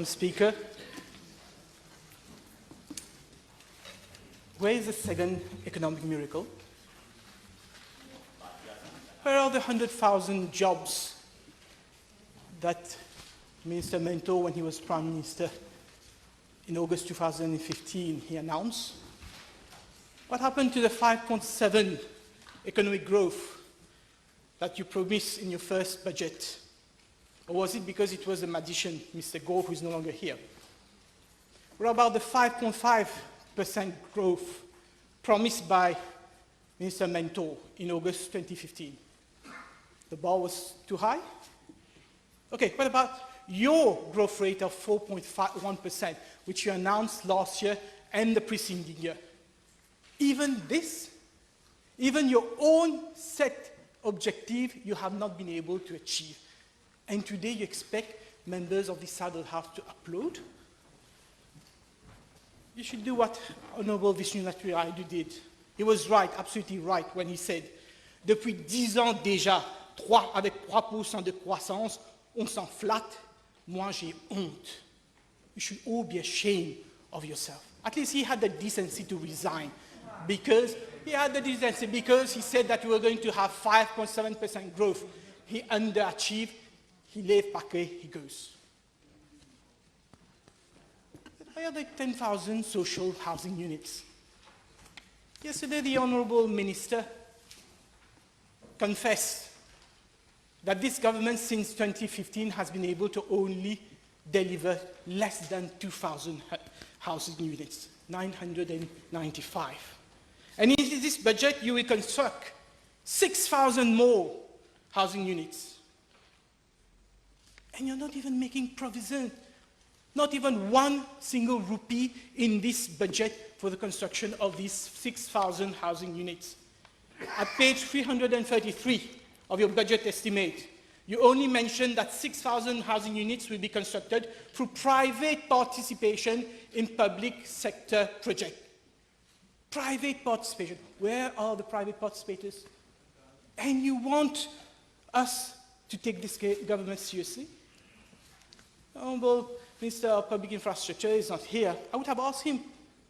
Madam Speaker. Where is the second economic miracle? Where are the 100,000 jobs that Minister Mento, when he was Prime Minister in August 2015, he announced? What happened to the 5.7 economic growth that you promised in your first budget? Or was it because it was a magician, Mr. Gore, who is no longer here? What about the 5.5% growth promised by Minister Mento in August 2015? The bar was too high? Okay, what about your growth rate of 4.1%, which you announced last year and the preceding year? Even this, even your own set objective, you have not been able to achieve. And today you expect members of this side of the House to applaud? You should do what Honorable Vishnu Naturaidu did. He was right, absolutely right, when he said, depuis 10 ans déjà, avec 3% de croissance, on s'en flatte, moi j'ai honte. You should all be ashamed of yourself. At least he had the decency to resign, because he said that we were going to have 5.7% growth. He underachieved. He left paquet, he goes. Where are the 10,000 social housing units? Yesterday, the Honourable Minister confessed that this government since 2015 has been able to only deliver less than 2,000 housing units, 995. And in this budget, you will construct 6,000 more housing units. And you're not even making provision, not even one single rupee in this budget for the construction of these 6,000 housing units. At page 333 of your budget estimate, you only mention that 6,000 housing units will be constructed through private participation in public sector projects. Private participation. Where are the private participators? And you want us to take this government seriously? Honourable Minister of Public Infrastructure is not here. I would have asked him,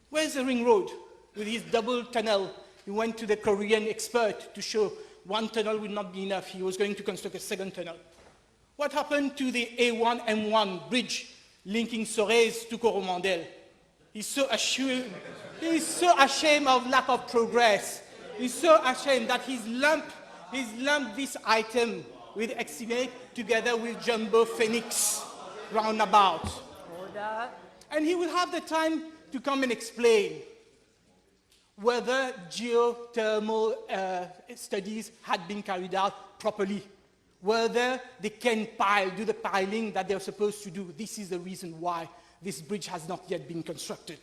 where's the ring road with his double tunnel? He went to the Korean expert to show one tunnel would not be enough. He was going to construct a second tunnel. What happened to the A1 M1 bridge linking Sorèze to Coromandel? He's so ashamed of lack of progress. He's so ashamed that he's lumped this item with estimate together with Jumbo Phoenix roundabout. Order. And he will have the time to come and explain whether geothermal studies had been carried out properly, whether they can do the piling that they're supposed to do. This is the reason why this bridge has not yet been constructed.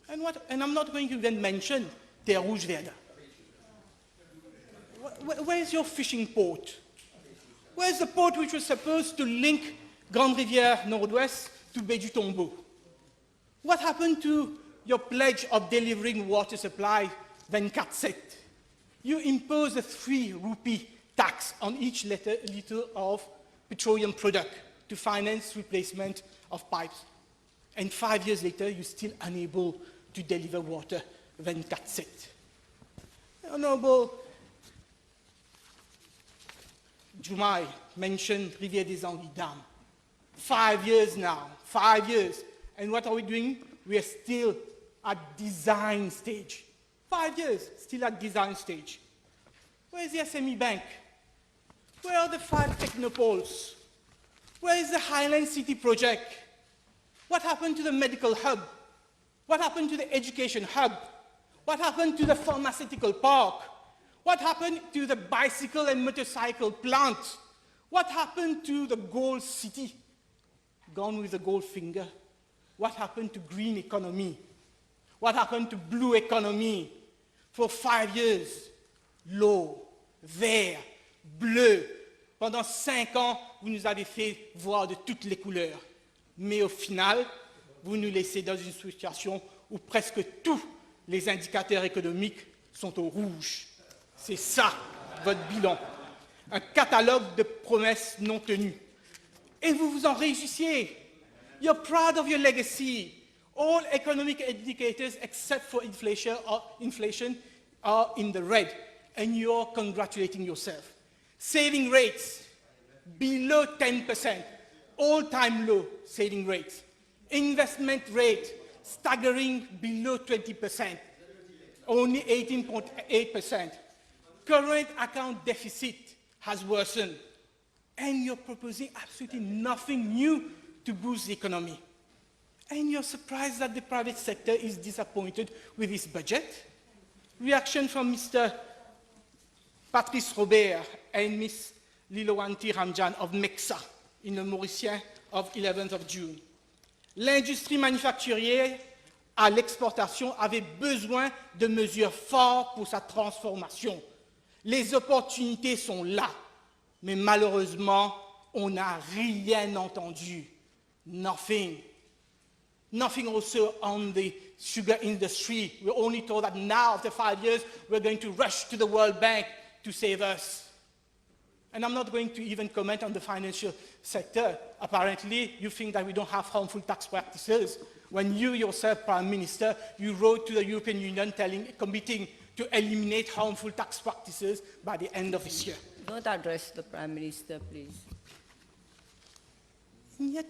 And I'm not going to even mention Terre Rouge Verda. Where's your fishing port? Where's the port which was supposed to link Grande Rivière Nord-Ouest to Baie du Tombeau? What happened to your pledge of delivering water supply 24/7? You imposed a 3 rupee tax on each liter of petroleum product to finance replacement of pipes. And 5 years later, you're still unable to deliver water 24/7. Honourable Jumai mentioned Rivière des Anguilles Dam. 5 years now, 5 years. And what are we doing? We are still at design stage. 5 years, still at design stage. Where is the SME Bank? Where are the 5 technopoles? Where is the Highland City project? What happened to the medical hub? What happened to the education hub? What happened to the pharmaceutical park? What happened to the bicycle and motorcycle plant? What happened to the gold city? Gone with the gold finger. What happened to green economy? What happened to blue economy? For 5 years, l'eau, vert, bleu. Pendant 5 ans, vous nous avez fait voir de toutes les couleurs. Mais au final, vous nous laissez dans une situation où presque tous les indicateurs économiques sont au rouge. C'est ça, votre bilan. Un catalogue de promesses non tenues. Et vous vous en réjouissiez. You're proud of your legacy. All economic indicators except for inflation are in the red, and you're congratulating yourself. Saving rates, below 10%, all-time low saving rates. Investment rate, staggering below 20%, only 18.8%. Current account deficit has worsened, and you're proposing absolutely nothing new to boost the economy. And you're surprised that the private sector is disappointed with this budget? Reaction from Mr. Patrice Robert and Ms. Lilowanti Ramjan of MEXA in le Mauricien of 11th of June. L'industrie manufacturière à l'exportation avait besoin de mesures fortes pour sa transformation. Les opportunités sont là, mais malheureusement, on n'a rien entendu. Nothing. Nothing also on the sugar industry. We're only told that now, after 5 years, we're going to rush to the World Bank to save us. And I'm not going to even comment on the financial sector. Apparently, you think that we don't have harmful tax practices. When you yourself, Prime Minister, you wrote to the European Union committing to eliminate harmful tax practices by the end of this year. Don't address the Prime Minister, please. And yet,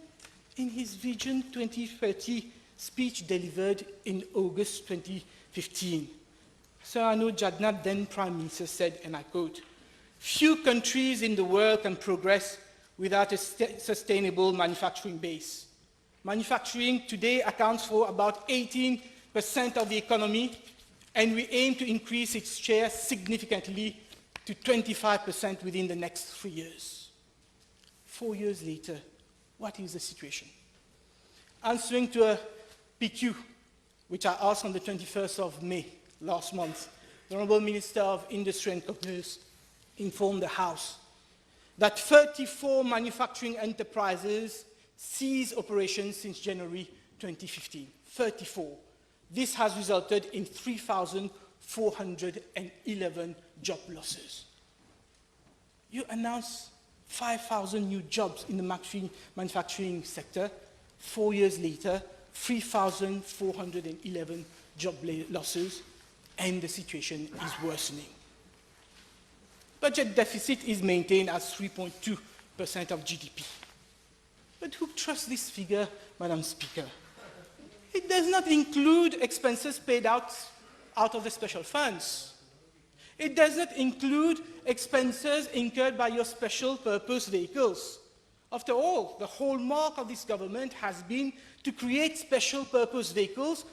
in his Vision 2030 speech delivered in August 2015, Sir Arnaud Jagnat, then Prime Minister, said, and I quote, "Few countries in the world can progress without a sustainable manufacturing base. Manufacturing today accounts for about 18% of the economy, and we aim to increase its share significantly to 25% within the next 3 years." 4 years later, what is the situation? Answering to a PQ, which I asked on the 21st of May last month, the Honourable Minister of Industry and Commerce informed the House that 34 manufacturing enterprises ceased operations since January 2015. 34. This has resulted in 3,411 job losses. You announced 5,000 new jobs in the manufacturing sector. 4 years later, 3,411 job losses, and the situation is worsening. Budget deficit is maintained as 3.2% of GDP. But who trusts this figure, Madam Speaker? It does not include expenses paid out of the special funds. It does not include expenses incurred by your special purpose vehicles. After all, the hallmark of this government has been to create special purpose vehicles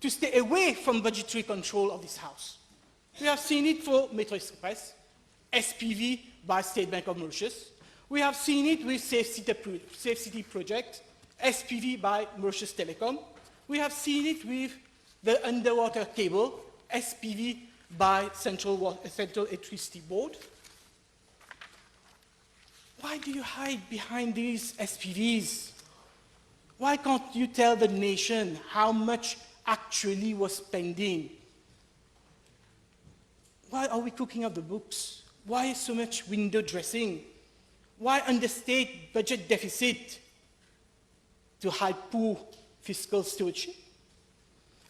to stay away from budgetary control of this House. We have seen it for Metro Express, SPV by State Bank of Mauritius. We have seen it with Safe City Project, SPV by Mauritius Telecom. We have seen it with the underwater cable, SPV by Central Electricity Board. Why do you hide behind these SPVs? Why can't you tell the nation how much actually was spending? Why are we cooking up the books? Why so much window dressing? Why understate budget deficit to hide poor fiscal stewardship?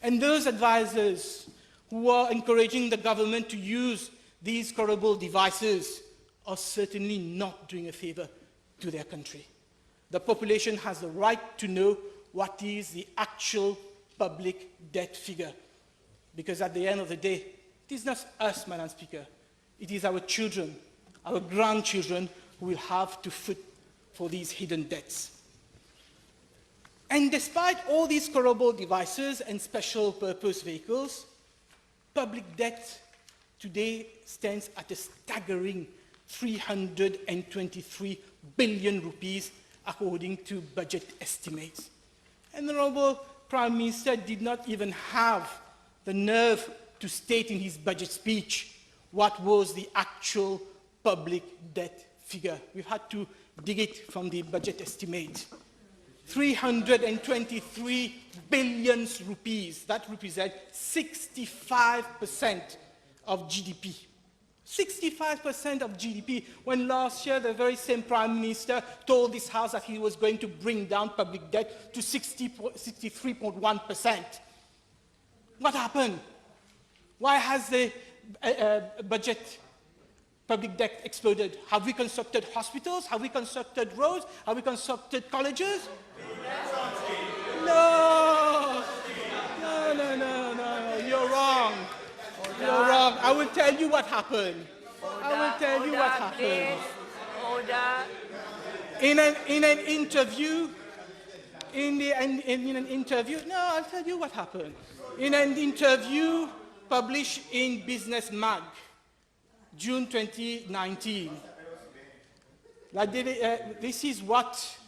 And those advisors who are encouraging the government to use these horrible devices are certainly not doing a favor to their country. The population has the right to know what is the actual public debt figure, because at the end of the day, it is not us, Madam Speaker, it is our children, our grandchildren who will have to foot for these hidden debts. And despite all these horrible devices and special purpose vehicles, public debt today stands at a staggering 323 billion rupees according to budget estimates. And the Honourable Prime Minister did not even have the nerve to state in his budget speech what was the actual public debt figure. We've had to dig it from the budget estimate. 323 billion rupees, that represents 65% of GDP. 65% of GDP, when last year the very same Prime Minister told this House that he was going to bring down public debt to 63.1%. What happened? Why has the budget public debt exploded? Have we constructed hospitals? Have we constructed roads? Have we constructed colleges? No! No, you're wrong. You're wrong. I will tell you what happened. I will tell you what happened. Order. In an interview, no, I'll tell you what happened. In an interview published in Business Mag, June 2019, this is what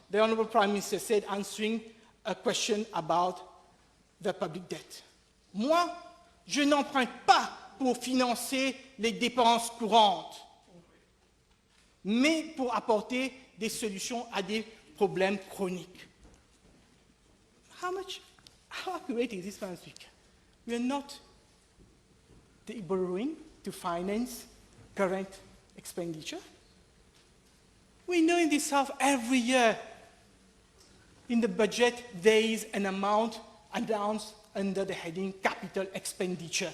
the Honorable Prime Minister said answering a question about the public debt. Moi, je n'emprunte pas pour financer les dépenses courantes, mais pour apporter des solutions à des problèmes chroniques. How accurate is this, Madam Speaker? We are not borrowing to finance current expenditure. We know in this House every year in the budget there is an amount announced under the heading capital expenditure.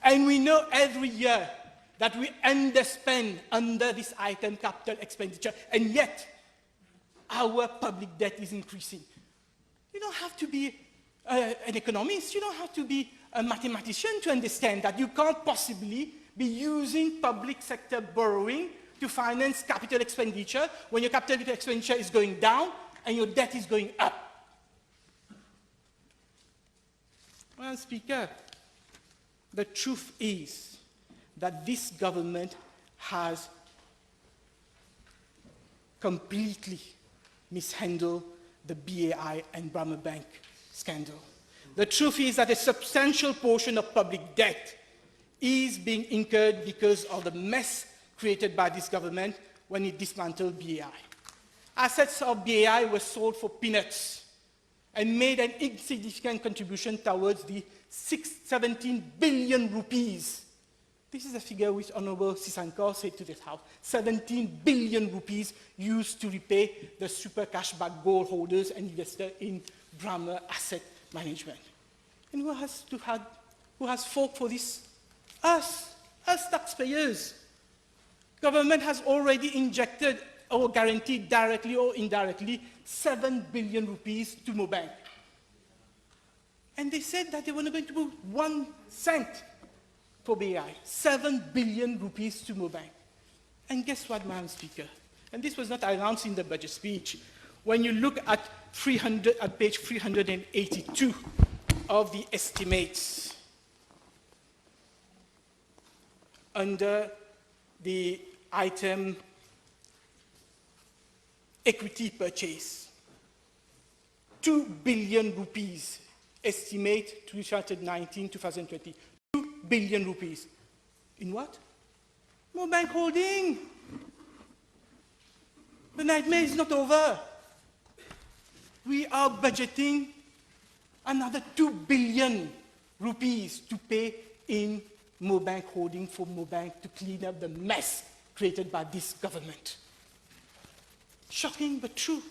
And we know every year that we underspend under this item capital expenditure, and yet our public debt is increasing. You don't have to be an economist, you don't have to be a mathematician to understand that you can't possibly be using public sector borrowing to finance capital expenditure when your capital expenditure is going down and your debt is going up. Madam Speaker, the truth is that this government has completely mishandled the BAI and Brahma Bank scandal. The truth is that a substantial portion of public debt is being incurred because of the mess created by this government when it dismantled BAI. Assets of BAI were sold for peanuts and made an insignificant contribution towards the 17 billion rupees. This is a figure which Honorable Sisankar said to this House. 17 billion rupees used to repay the super cashback gold holders and investors in Brahma Asset Management. And who has fought for this? Us taxpayers. Government has already injected or guaranteed directly or indirectly 7 billion rupees to Mobank. And they said that they were not going to put 1 cent for BAI, 7 billion rupees to Mobank. And guess what, Madam Speaker? And this was not announced in the budget speech. When you look at page 382 of the estimates, under the item equity purchase, 2 billion rupees estimate 2019-2020. 2 billion rupees. In what? Mobank Holding. The nightmare is not over. We are budgeting another 2 billion rupees to pay in Mobank Holding for Mobank to clean up the mess created by this government. Shocking, but true.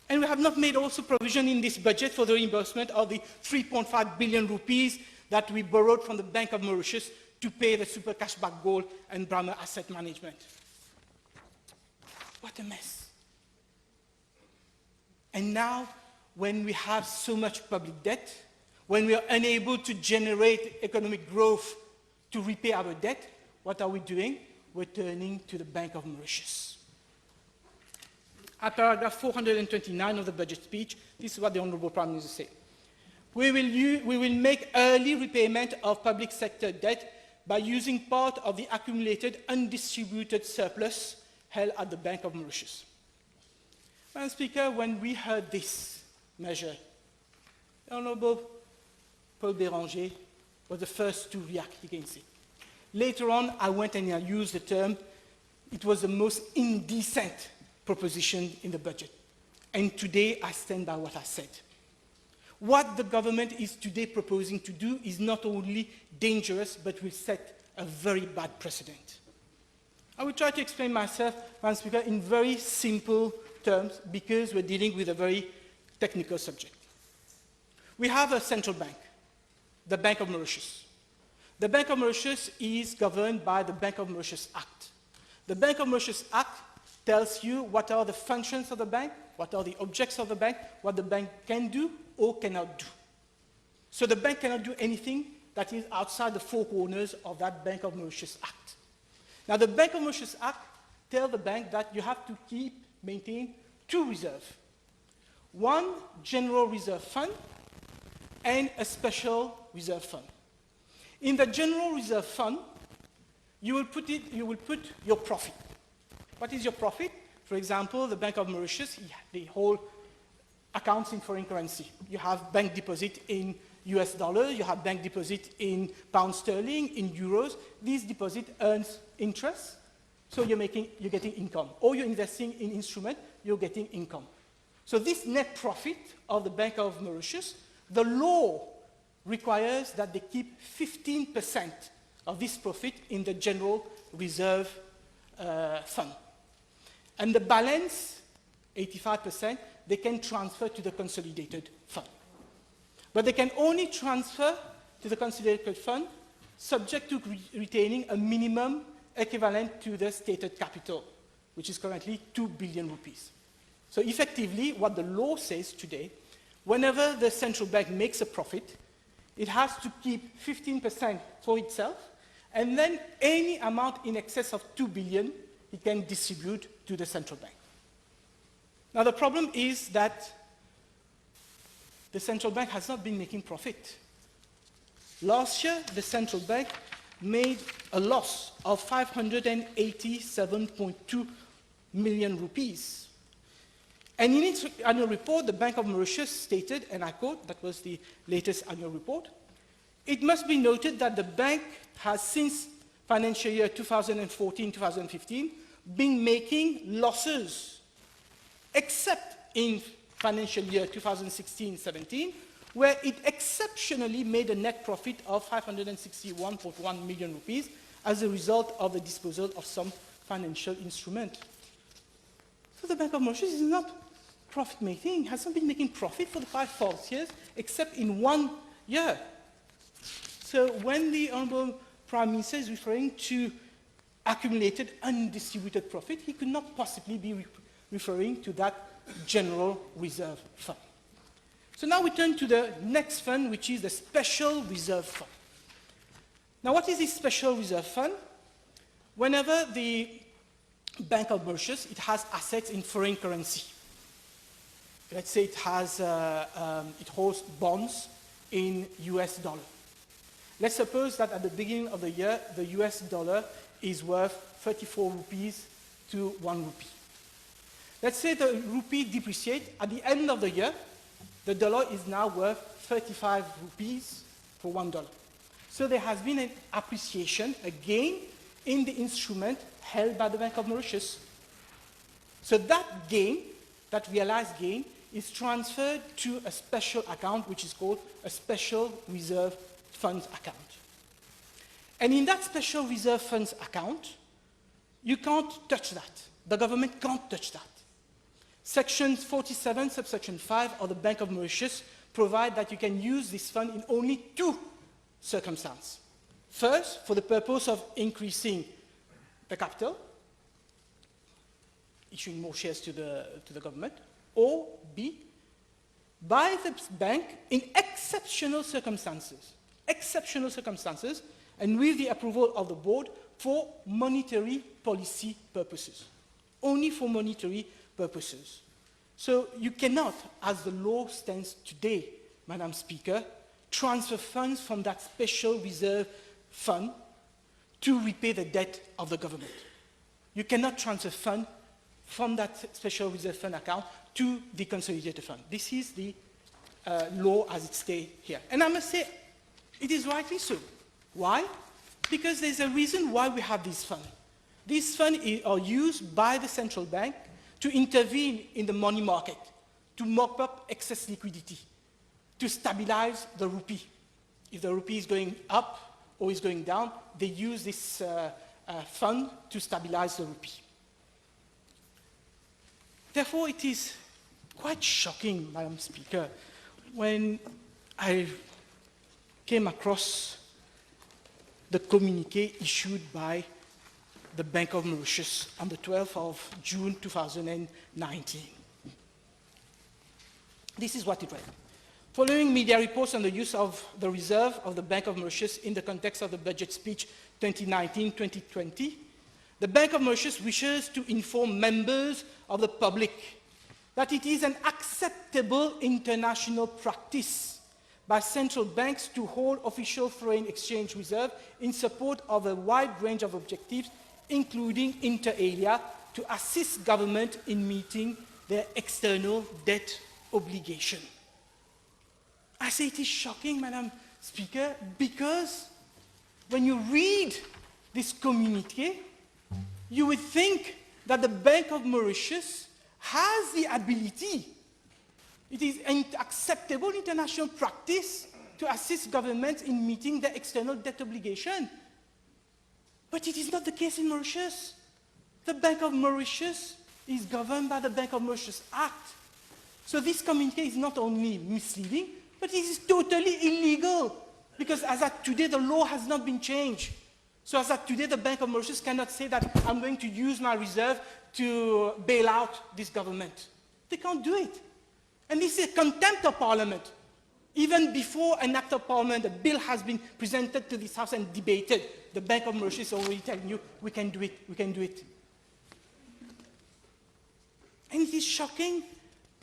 And we have not made also provision in this budget for the reimbursement of the 3.5 billion rupees that we borrowed from the Bank of Mauritius to pay the super cashback gold and Brahma Asset Management. What a mess. And now, when we have so much public debt, when we are unable to generate economic growth to repay our debt, what are we doing? We're turning to the Bank of Mauritius. At paragraph 429 of the budget speech, this is what the Honourable Prime Minister said. We will make early repayment of public sector debt by using part of the accumulated undistributed surplus held at the Bank of Mauritius. Madam Speaker, when we heard this measure, the Honourable Paul Béranger was the first to react against it. Later on, I went and I used the term, it was the most indecent proposition in the budget. And today, I stand by what I said. what the government is today proposing to do is not only dangerous, but will set a very bad precedent. I will try to explain myself, Madam Speaker, in very simple terms, because we're dealing with a very technical subject. We have a central bank, the Bank of Mauritius. The Bank of Mauritius is governed by the Bank of Mauritius Act. The Bank of Mauritius Act tells you what are the functions of the bank, what are the objects of the bank, what the bank can do or cannot do. So the bank cannot do anything that is outside the four corners of that Bank of Mauritius Act. Now, the Bank of Mauritius Act tells the bank that you have to maintain two reserves. One general reserve fund and a special reserve fund. In the general reserve fund, you will put your profit. What is your profit? For example, the Bank of Mauritius, they hold accounts in foreign currency. You have bank deposit in US dollar, you have bank deposit in pound sterling, in euros. These deposit earns interest, so you're getting income. Or you're investing in instrument, you're getting income. So this net profit of the Bank of Mauritius, the law requires that they keep 15% of this profit in the general reserve fund. And the balance, 85%, they can transfer to the consolidated fund. But they can only transfer to the consolidated fund subject to retaining a minimum equivalent to the stated capital, which is currently 2 billion rupees. So effectively, what the law says today, whenever the central bank makes a profit, it has to keep 15% for itself, and then any amount in excess of 2 billion, it can distribute to the central bank. Now, the problem is that the central bank has not been making profit. Last year, the central bank made a loss of 587.2 million rupees. And in its annual report, the Bank of Mauritius stated, and I quote, that was the latest annual report, "It must be noted that the bank has since financial year 2014-2015 been making losses, except in financial year 2016-17, where it exceptionally made a net profit of 561.1 million rupees as a result of the disposal of some financial instrument." So the Bank of Mauritius is not profit-making, has not been making profit for the past 4 years, except in 1 year. So when the Honourable Prime Minister is referring to accumulated undistributed profit, he could not possibly be referring to that general reserve fund. So now we turn to the next fund, which is the special reserve fund. Now, what is this special reserve fund? Whenever the Bank of Mauritius, it has assets in foreign currency. Let's say it holds bonds in US dollar. Let's suppose that at the beginning of the year, the US dollar is worth 34 rupees to 1 rupee. Let's say the rupee depreciates. At the end of the year, the dollar is now worth 35 rupees for $1. So there has been an appreciation, a gain, in the instrument held by the Bank of Mauritius. So that gain, that realized gain, is transferred to a special account, which is called a special reserve funds account. And in that special reserve funds account, you can't touch that. The government can't touch that. Section 47, subsection 5 of the Bank of Mauritius provide that you can use this fund in only 2 circumstances. First, for the purpose of increasing the capital, issuing more shares to the government, or B, by the bank in exceptional circumstances, and with the approval of the board for monetary policy purposes, only for monetary purposes. So you cannot, as the law stands today, Madam Speaker, transfer funds from that special reserve fund to repay the debt of the government. You cannot transfer funds from that special reserve fund account to the consolidated fund. This is the law as it stays here. And I must say, it is rightly so. Why? Because there's a reason why we have this fund. These funds are used by the central bank to intervene in the money market, to mop up excess liquidity. to stabilize the rupee. If the rupee is going up or is going down, they use this fund to stabilize the rupee. Therefore, it is quite shocking, Madam Speaker, when I came across the communiqué issued by the Bank of Mauritius on the 12th of June 2019. This is what it read. Following media reports on the use of the reserve of the Bank of Mauritius in the context of the budget speech 2019-2020, the Bank of Mauritius wishes to inform members of the public that it is an acceptable international practice by central banks to hold official foreign exchange reserve in support of a wide range of objectives, including inter alia, to assist government in meeting their external debt obligation. I say it is shocking, Madam Speaker, because when you read this communiqué, you would think that the Bank of Mauritius has the ability. It is an acceptable international practice to assist governments in meeting their external debt obligation. But it is not the case in Mauritius. The Bank of Mauritius is governed by the Bank of Mauritius Act. So this communiqué is not only misleading, but it is totally illegal, because as at today, the law has not been changed. So as at today, the Bank of Mauritius cannot say that I'm going to use my reserve to bail out this government. They can't do it. And this is contempt of Parliament. Even before an act of Parliament, a bill has been presented to this House and debated, the Bank of Mauritius is already telling you, we can do it, we can do it. And it is shocking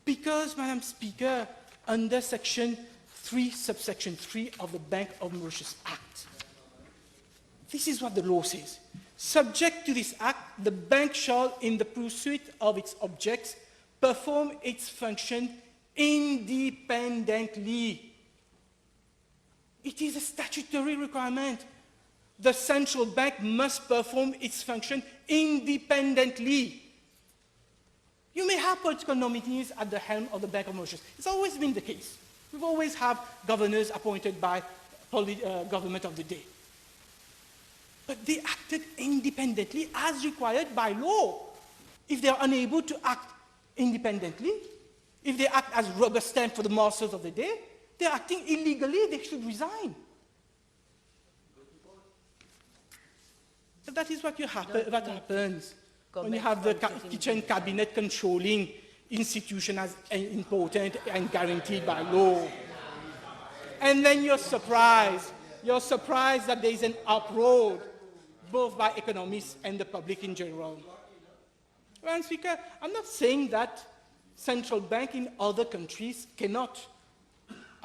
because, Madam Speaker, under Section 3, subsection 3 of the Bank of Mauritius Act, this is what the law says. Subject to this act, the bank shall, in the pursuit of its objects, perform its function independently. It is a statutory requirement. The central bank must perform its function independently. You may have political nominees at the helm of the Bank of Mauritius. It's always been the case. We've always had governors appointed by government of the day. But they acted independently as required by law. If they are unable to act independently, if they act as rubber stamp for the masters of the day, they're acting illegally, they should resign. But that is what happens when you have the kitchen cabinet controlling institution as important and guaranteed by law. And then you're surprised that there is an uproar, both by economists and the public in general. Madam Speaker, I'm not saying that central banks in other countries cannot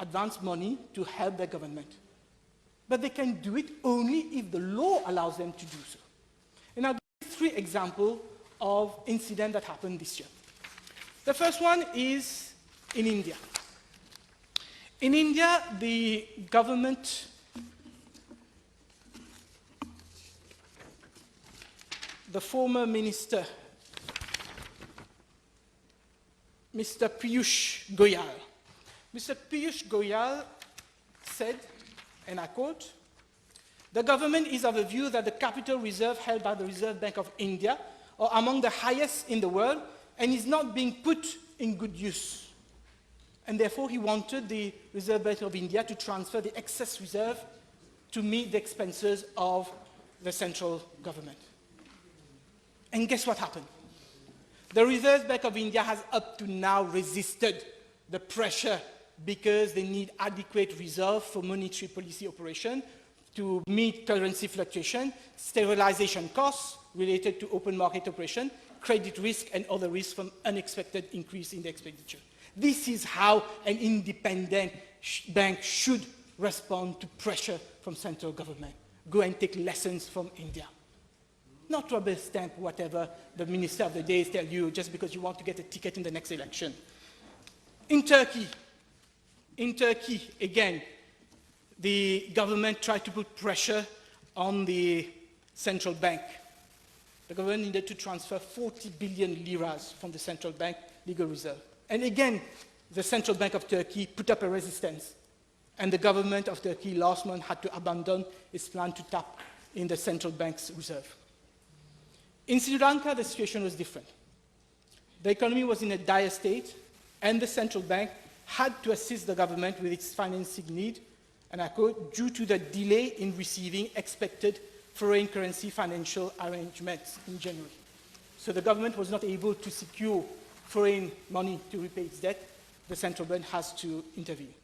advance money to help their government. But they can do it only if the law allows them to do so. And I'll give you 3 examples of incidents that happened this year. The first one is in India. In India, the government the former minister, Mr. Piyush Goyal. Mr. Piyush Goyal said, and I quote, "The government is of the view that the capital reserve held by the Reserve Bank of India are among the highest in the world and is not being put in good use. And therefore, he wanted the Reserve Bank of India to transfer the excess reserve to meet the expenses of the central government." And guess what happened? The Reserve Bank of India has up to now resisted the pressure because they need adequate reserve for monetary policy operation to meet currency fluctuation, sterilization costs related to open market operation, credit risk, and other risks from unexpected increase in the expenditure. This is how an independent bank should respond to pressure from central government. Go and take lessons from India. Not rubber stamp whatever the minister of the day tells you just because you want to get a ticket in the next election. In Turkey, again, the government tried to put pressure on the central bank. The government needed to transfer 40 billion liras from the central bank legal reserve. And again, the Central Bank of Turkey put up a resistance, and the government of Turkey last month had to abandon its plan to tap in the central bank's reserve. In Sri Lanka, the situation was different. The economy was in a dire state, and the central bank had to assist the government with its financing need, and I quote, due to the delay in receiving expected foreign currency financial arrangements in January. So the government was not able to secure foreign money to repay its debt. The central bank has to intervene.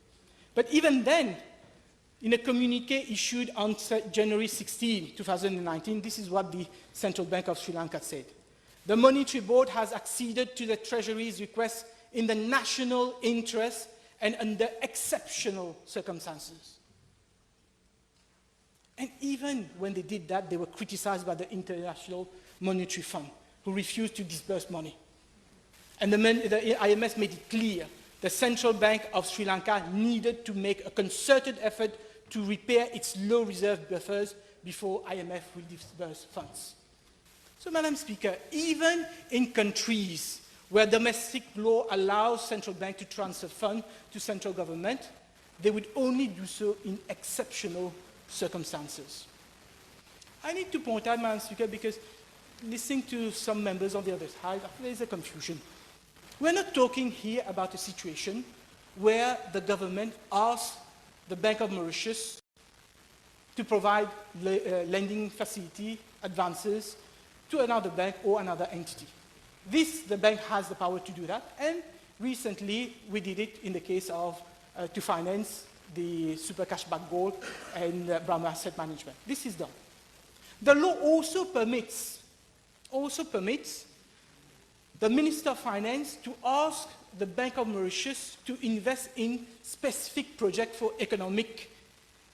But even then, in a communique issued on January 16, 2019, this is what the Central Bank of Sri Lanka said. The Monetary Board has acceded to the Treasury's request in the national interest and under exceptional circumstances. And even when they did that, they were criticized by the International Monetary Fund, who refused to disburse money. And the IMF made it clear the Central Bank of Sri Lanka needed to make a concerted effort to repair its low reserve buffers before IMF will disburse funds. So, Madam Speaker, even in countries where domestic law allows central bank to transfer funds to central government, they would only do so in exceptional circumstances. I need to point out, Madam Speaker, because listening to some members on the other side, there is a confusion. We're not talking here about a situation where the government asks the Bank of Mauritius to provide lending facility, advances, to another bank or another entity. The bank has the power to do that, and recently we did it in the case of to finance the Super Cashback Gold and Brahma Asset Management. This is done. The law also permits the Minister of Finance to ask the Bank of Mauritius to invest in specific projects for economic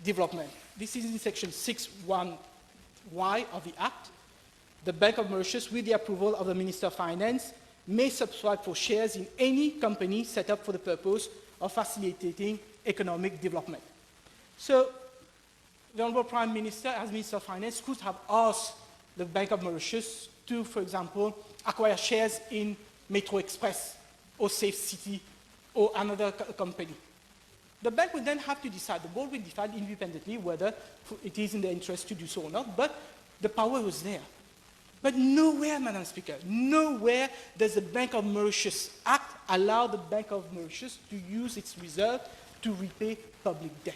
development. This is in section 6(1)(y) of the Act. The Bank of Mauritius, with the approval of the Minister of Finance, may subscribe for shares in any company set up for the purpose of facilitating economic development. So, the Honourable Prime Minister, as Minister of Finance, could have asked the Bank of Mauritius to, for example, acquire shares in Metro Express or Safe City or another company. The bank would then have to decide, the board will decide independently whether it is in their interest to do so or not, but the power was there. But nowhere, Madam Speaker, nowhere does the Bank of Mauritius Act allow the Bank of Mauritius to use its reserve to repay public debt.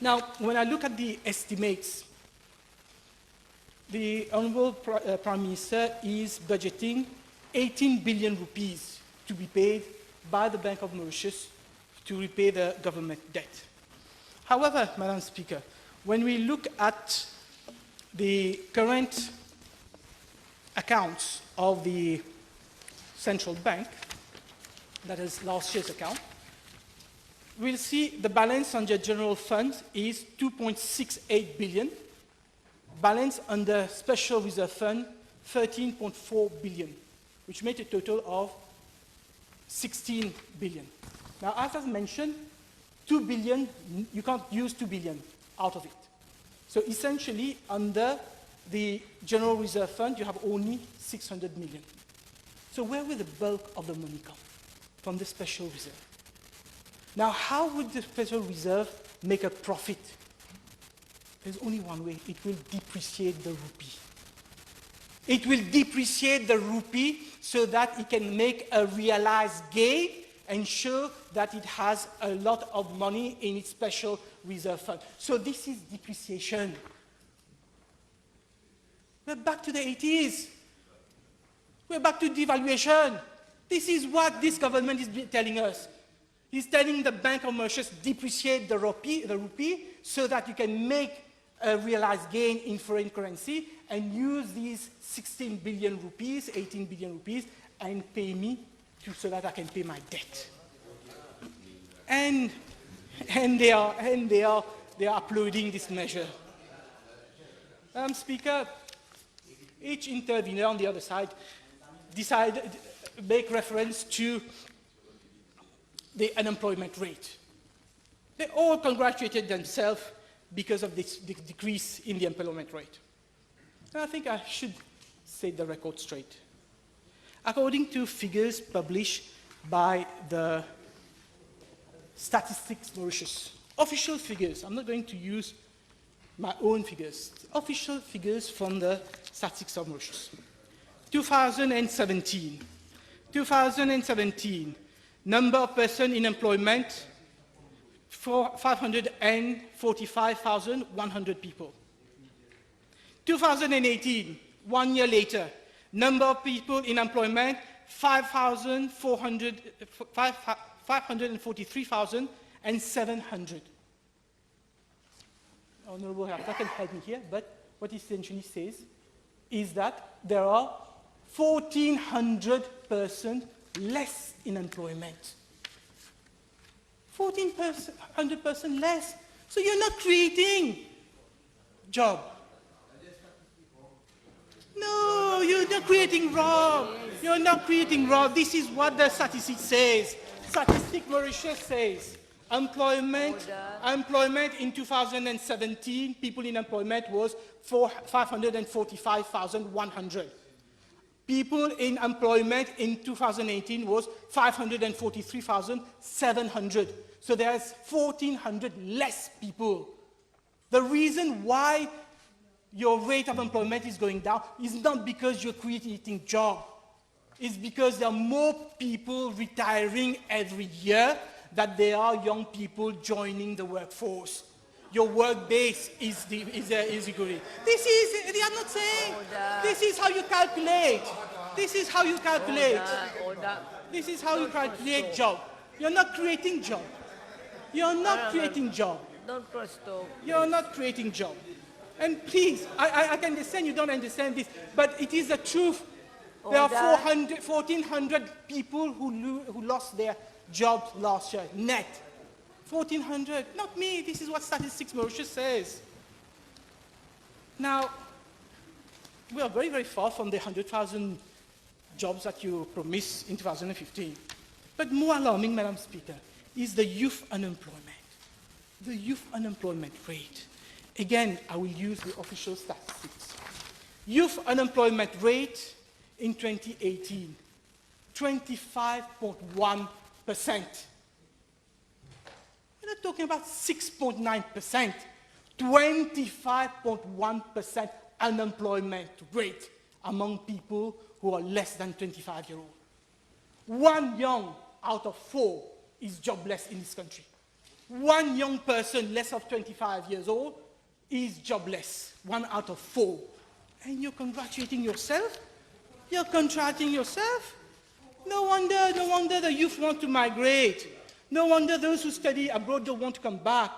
Now, when I look at the estimates, the Honourable Prime Minister is budgeting 18 billion rupees to be paid by the Bank of Mauritius to repay the government debt. However, Madam Speaker, when we look at the current accounts of the central bank, that is last year's account, we'll see the balance on the general fund is 2.68 billion, balance under special reserve fund 13.4 billion, which made a total of 16 billion. Now, as I've mentioned, 2 billion, you can't use 2 billion out of it. So essentially, under the General Reserve Fund, you have only 600 million. So where will the bulk of the money come? From the Special Reserve. Now, how would the Special Reserve make a profit? There's only one way. It will depreciate the rupee. It will depreciate the rupee so that it can make a realized gain and show that it has a lot of money in its special reserve fund. So this is depreciation. We're back to the 80s. We're back to devaluation. This is what this government is telling us. It's telling the Bank of Mauritius depreciate the rupee so that you can make a realized gain in foreign currency and use these 16 billion rupees, 18 billion rupees, and pay me so that I can pay my debt. And they are uploading this measure. Speaker, each intervener on the other side make reference to the unemployment rate. They all congratulated themselves because of this decrease in the employment rate. And I think I should set the record straight. According to figures published by the Statistics Mauritius. Official figures. I'm not going to use my own figures. Official figures from the Statistics of Mauritius. 2017. 2017. Number of persons in employment, 545,100 people. 2018, 1 year later, number of people in employment, 543,700. Honorable Rapporteur can help me here, but what it essentially says is that there are 1,400 persons less in employment. 1,400 persons less. So you're not creating job. No, you're not creating job. You're not creating job. This is what the statistics says. Statistics Mauritius says employment in 2017, people in employment was 545,100. People in employment in 2018 was 543,700. So there's 1,400 less people. The reason why your rate of employment is going down is not because you're creating jobs. It's because there are more people retiring every year than there are young people joining the workforce. Your work base is equally. They are not saying, this is how you calculate. This is how you calculate. This is how you calculate job. You're not creating job. You're not creating job. Don't cross talk. You're not creating job. And please, I can understand you don't understand this, but it is the truth. There are 1,400 people who lost their jobs last year, net. 1,400, not me. This is what Statistics Mauritius says. Now, we are very, very far from the 100,000 jobs that you promised in 2015. But more alarming, Madam Speaker, is the youth unemployment. The youth unemployment rate. Again, I will use the official statistics. Youth unemployment rate in 2018, 25.1%. We're not talking about 6.9%, 25.1% unemployment rate among people who are less than 25 years old. 1 young out of 4 is jobless in this country. 1 young person less than 25 years old is jobless, 1 out of 4. And you're congratulating yourself? You're congratulating yourself? No wonder the youth want to migrate. No wonder those who study abroad don't want to come back.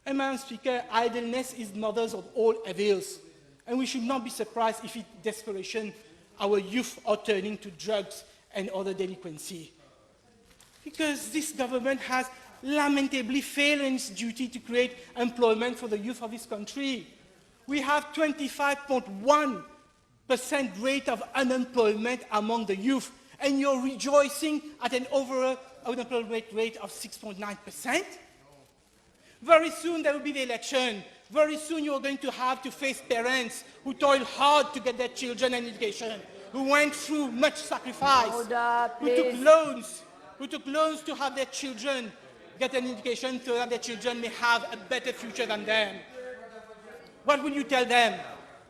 And Madam Speaker, idleness is mothers of all evils. And we should not be surprised if in desperation our youth are turning to drugs and other delinquency. Because this government has lamentably failed in its duty to create employment for the youth of this country. We have 25.1% rate of unemployment among the youth, and you're rejoicing at an overall unemployment rate of 6.9%. Very soon there will be the election. Very soon you're going to have to face parents who toil hard to get their children an education, who went through much sacrifice, who took loans to have their children get an education so that their children may have a better future than them. What will you tell them?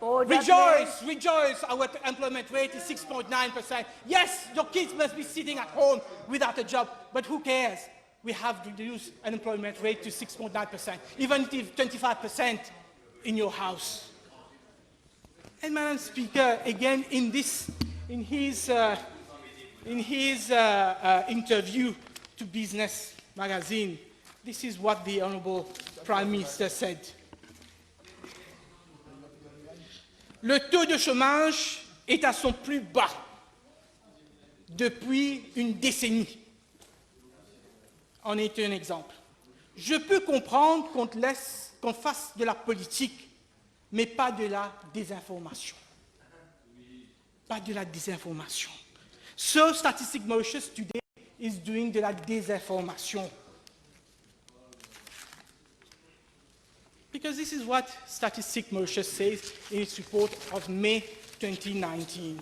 Rejoice, rejoice, our employment rate is 6.9%. Yes, your kids must be sitting at home without a job, but who cares? We have reduced unemployment rate to 6.9%, even if 25% in your house. And Madam Speaker, again, in his interview to Business Magazine, this is what the Honourable Prime Minister said. Le taux de chômage est à son plus bas depuis une décennie. En est un exemple. Je peux comprendre qu'on fasse de la politique, mais pas de la désinformation. Pas de la désinformation. So Statistics Mauritius today is doing de la désinformation. Because this is what Statistics Mauritius says in its report of May 2019.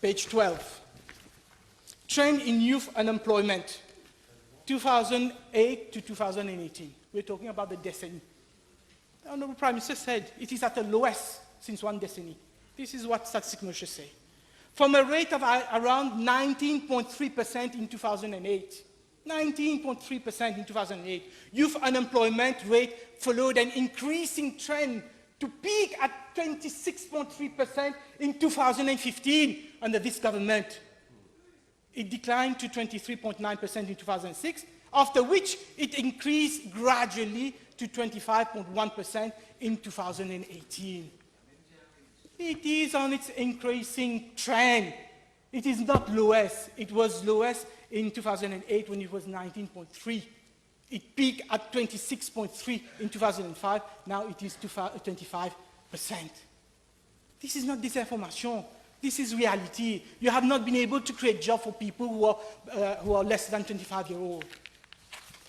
Page 12. Trend in youth unemployment, 2008 to 2018. We're talking about the decade. The Honorable Prime Minister said it is at the lowest since one decade. This is what Statistics Mauritius say. From a rate of around 19.3% in 2008, 19.3% in 2008, youth unemployment rate followed an increasing trend to peak at 26.3% in 2015 under this government. It declined to 23.9% in 2006, after which it increased gradually to 25.1% in 2018. It is on its increasing trend. It is not lowest. It was lowest in 2008 when it was 19.3. It peaked at 26.3 in 2005. Now it is 25%. This is not disinformation. This is reality. You have not been able to create jobs for people who are less than 25-year-old.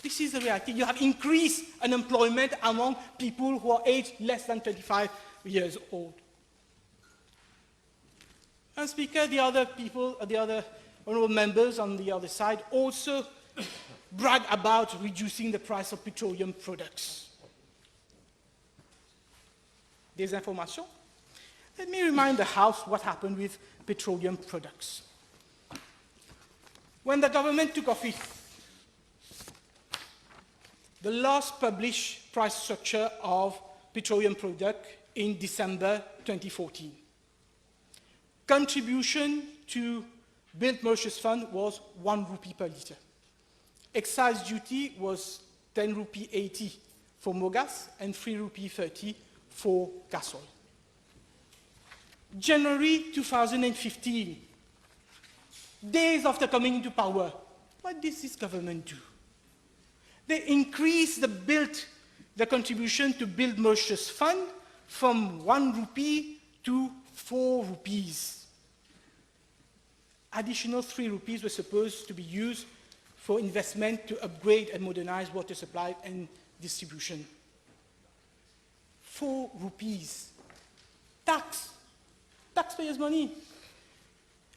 This is the reality. You have increased unemployment among people who are aged less than 25 years old. And Speaker, the other people, the other honourable members on the other side also brag about reducing the price of petroleum products. Disinformation. Let me remind the House what happened with petroleum products. When the government took office, the last published price structure of petroleum product in December 2014. Contribution to Build Mauritius Fund was 1 rupee per litre. Excise duty was 10 rupee 80 for mogas and 3 rupee 30 for gas oil. January 2015, days after coming into power, what did this government do? They increased the contribution to Build Mauritius Fund from 1 rupee to 4 rupees. Additional 3 rupees were supposed to be used for investment to upgrade and modernize water supply and distribution. 4 rupees. Taxpayers' money.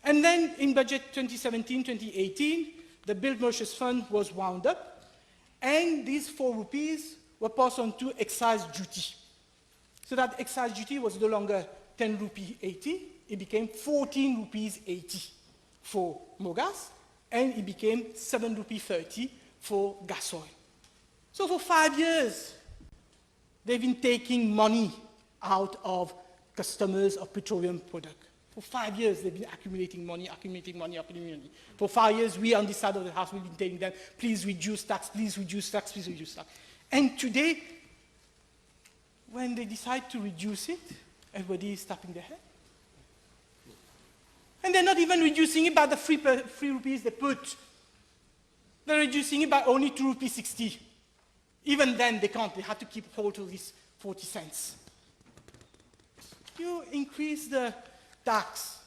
And then in budget 2017-2018, the Build Mauritius Fund was wound up, and these 4 rupees were passed on to excise duty. So that excise duty was no longer 10 rupee 80, it became 14 rupees 80 for mogas, and it became 7 rupee 30 for gas oil. So for 5 years, they've been taking money out of customers of petroleum product. For 5 years, they've been accumulating money. For 5 years, we on this side of the House, we've been telling them, please reduce tax, please reduce tax, please reduce tax. And today, when they decide to reduce it, everybody is tapping their head. And they're not even reducing it by the 3 rupees they put. They're reducing it by only 2 rupees 60. Even then, they can't. They have to keep hold of these 40 cents. You increase the tax.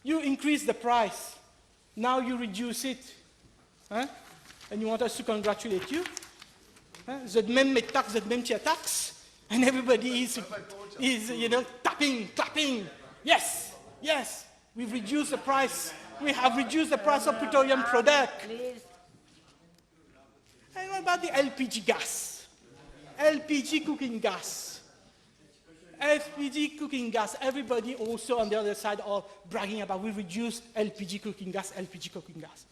You increase the price. Now you reduce it. Huh? And you want us to congratulate you? Vous êtes même mes taxes, vous êtes même tia tax. And everybody is tapping, clapping. Yes, yes, we've reduced the price. We have reduced the price of petroleum product. And what about the LPG gas? LPG cooking gas. LPG cooking gas. Everybody also on the other side are bragging about we reduced LPG cooking gas, LPG cooking gas.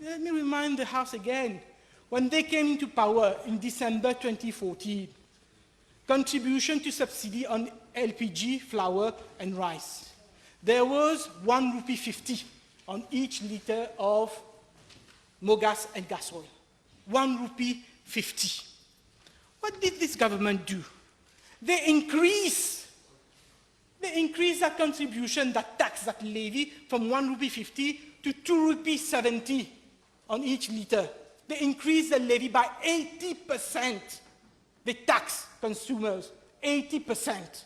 Let me remind the House again. When they came into power in December 2014, contribution to subsidy on LPG, flour, and rice. There was 1 rupee 50 on each litre of mogas and gas oil. 1 rupee 50. What did this government do? They increased that contribution, that tax, that levy, from 1 rupee 50 to 2 rupees 70 on each litre. They increased the levy by 80%. They tax consumers 80%.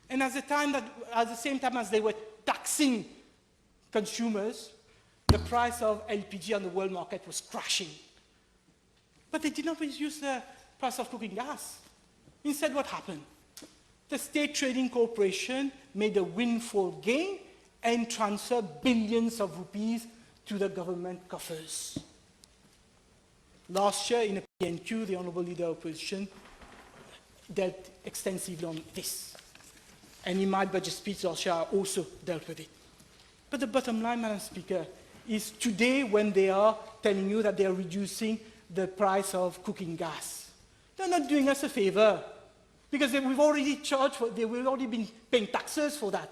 And at the same time as they were taxing consumers, the price of LPG on the world market was crashing. But they did not reduce the price of cooking gas. Instead, what happened? The State Trading Corporation made a windfall gain and transferred billions of rupees to the government coffers. Last year in a PNQ, the Honourable Leader of Opposition dealt extensively on this. And in my budget speech last year, I also dealt with it. But the bottom line, Madam Speaker, is today when they are telling you that they are reducing the price of cooking gas, they're not doing us a favor because we've already charged for, they've already been paying taxes for that.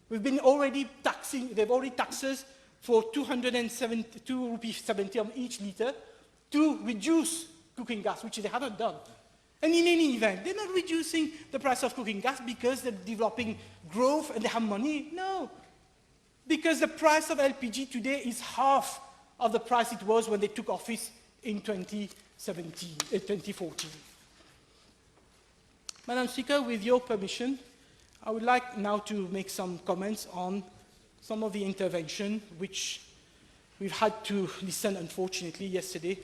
We've been already taxing, they've already taxed us for 272 rupees 70 on each litre to reduce cooking gas, which they haven't done. And in any event, they're not reducing the price of cooking gas because they're developing growth and they have money. No. Because the price of LPG today is half of the price it was when they took office in 2014. Madam Speaker, with your permission, I would like now to make some comments on some of the intervention which we've had to listen, unfortunately, yesterday